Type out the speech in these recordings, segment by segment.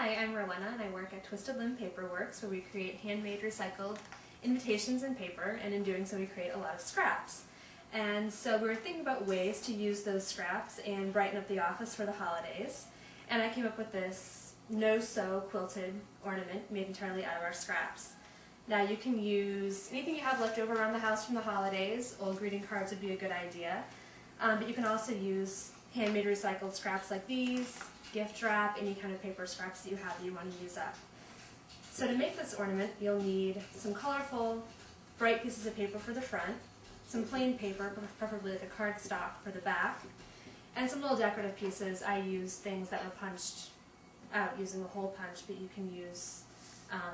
Hi, I'm Rowena and I work at Twisted Limb Paperworks, where we create handmade recycled invitations and paper, and in doing so we create a lot of scraps. And so we were thinking about ways to use those scraps and brighten up the office for the holidays, and I came up with this no-sew quilted ornament made entirely out of our scraps. Now you can use anything you have left over around the house from the holidays. Old greeting cards would be a good idea, but you can also use handmade recycled scraps like these, gift wrap, any kind of paper scraps that you have that you want to use up. So to make this ornament, you'll need some colorful, bright pieces of paper for the front, some plain paper, preferably like a cardstock for the back, and some little decorative pieces. I use things that were punched out using a hole punch, but you can use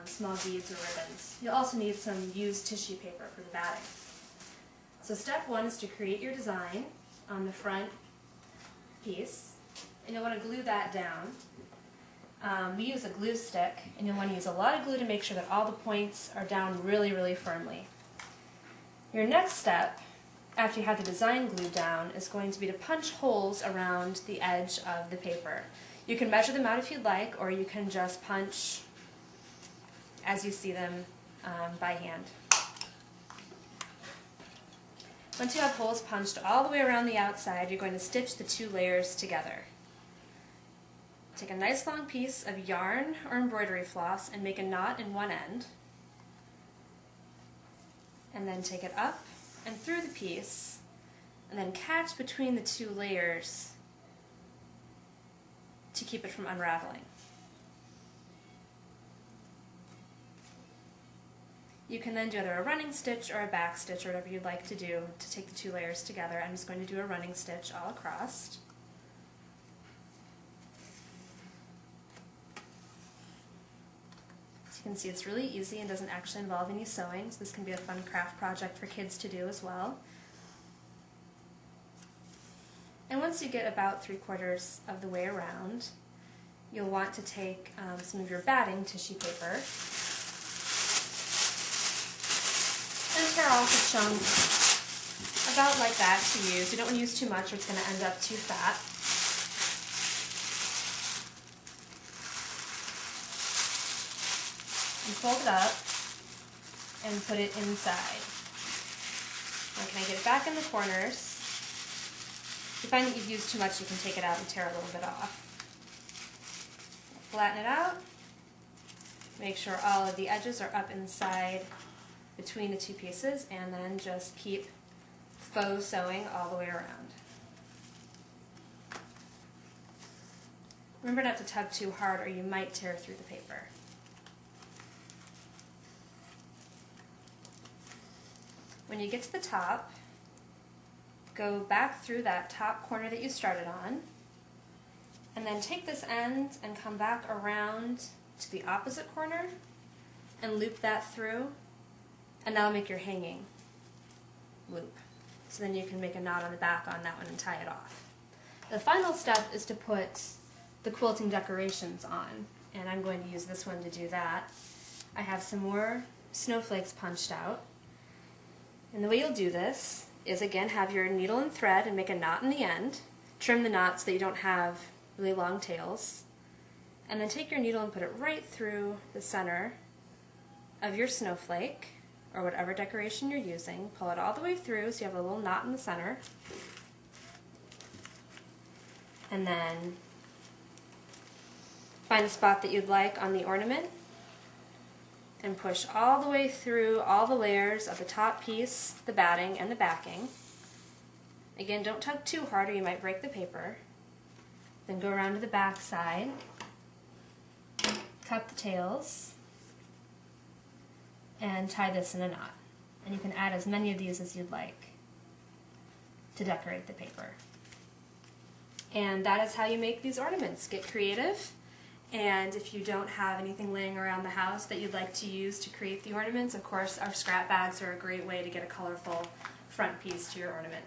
small beads or ribbons. You'll also need some used tissue paper for the batting. So step one is to create your design on the front piece, and you'll want to glue that down. We use a glue stick, and you'll want to use a lot of glue to make sure that all the points are down really, really firmly. Your next step, after you have the design glued down, is going to be to punch holes around the edge of the paper. You can measure them out if you'd like, or you can just punch as you see them by hand. Once you have holes punched all the way around the outside, you're going to stitch the two layers together. Take a nice long piece of yarn or embroidery floss and make a knot in one end, and then take it up and through the piece, and then catch between the two layers to keep it from unraveling. You can then do either a running stitch or a back stitch, or whatever you'd like to do to take the two layers together. I'm just going to do a running stitch all across. As you can see, it's really easy and doesn't actually involve any sewing, so this can be a fun craft project for kids to do as well. And once you get about 3/4 of the way around, you'll want to take some of your batting tissue paper and tear off a chunk about like that to use. You don't want to use too much or it's going to end up too fat. And fold it up and put it inside. Now can I get it back in the corners? If you find that you've used too much, you can take it out and tear a little bit off. Flatten it out. Make sure all of the edges are up inside between the two pieces, and then just keep faux sewing all the way around. Remember not to tug too hard or you might tear through the paper. When you get to the top, go back through that top corner that you started on, and then take this end and come back around to the opposite corner and loop that through, and that'll make your hanging loop. So then you can make a knot on the back on that one and tie it off. The final step is to put the quilting decorations on, and I'm going to use this one to do that. I have some more snowflakes punched out, and the way you'll do this is, again, have your needle and thread and make a knot in the end. Trim the knot so that you don't have really long tails, and then take your needle and put it right through the center of your snowflake or whatever decoration you're using. Pull it all the way through so you have a little knot in the center, and then find the spot that you'd like on the ornament and push all the way through all the layers of the top piece, the batting, and the backing. Again, don't tug too hard or you might break the paper. Then go around to the back side, cut the tails, and tie this in a knot. And you can add as many of these as you'd like to decorate the paper. And that is how you make these ornaments. Get creative. And if you don't have anything laying around the house that you'd like to use to create the ornaments, of course our scrap bags are a great way to get a colorful front piece to your ornament.